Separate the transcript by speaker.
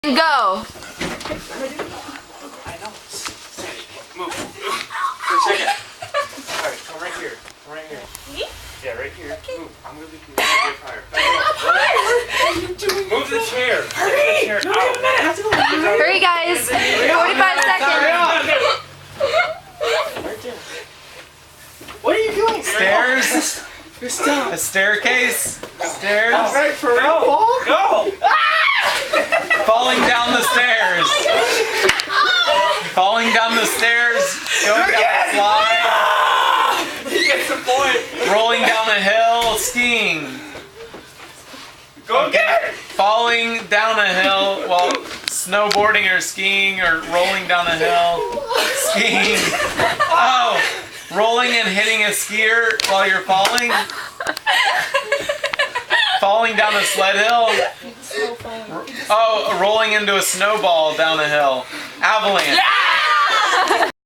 Speaker 1: Go.
Speaker 2: I know. Sandy, move. For a second. Alright, come right here. Come right here.
Speaker 3: Me?
Speaker 2: Yeah, right here.
Speaker 3: Okay.
Speaker 2: Move. I'm gonna leave you higher. Move the chair.
Speaker 3: Hurry!
Speaker 2: Move the chair.
Speaker 3: No, wait a minute. I have to go.
Speaker 1: Hurry, guys. 45 seconds.
Speaker 2: Right there. What are you doing?
Speaker 4: Stairs.
Speaker 2: You're stuck.
Speaker 4: A staircase. Stairs.
Speaker 2: Alright, for real? Go!
Speaker 4: Falling down the stairs. Falling down the stairs. Going down the slide.
Speaker 2: He gets the point.
Speaker 4: Rolling down a hill. Skiing.
Speaker 2: Go again!
Speaker 4: Falling down a hill while snowboarding or skiing or rolling down a hill. Skiing. Oh, rolling and hitting a skier while you're falling. Falling down a sled hill. Oh, rolling into a snowball down a hill. Avalanche.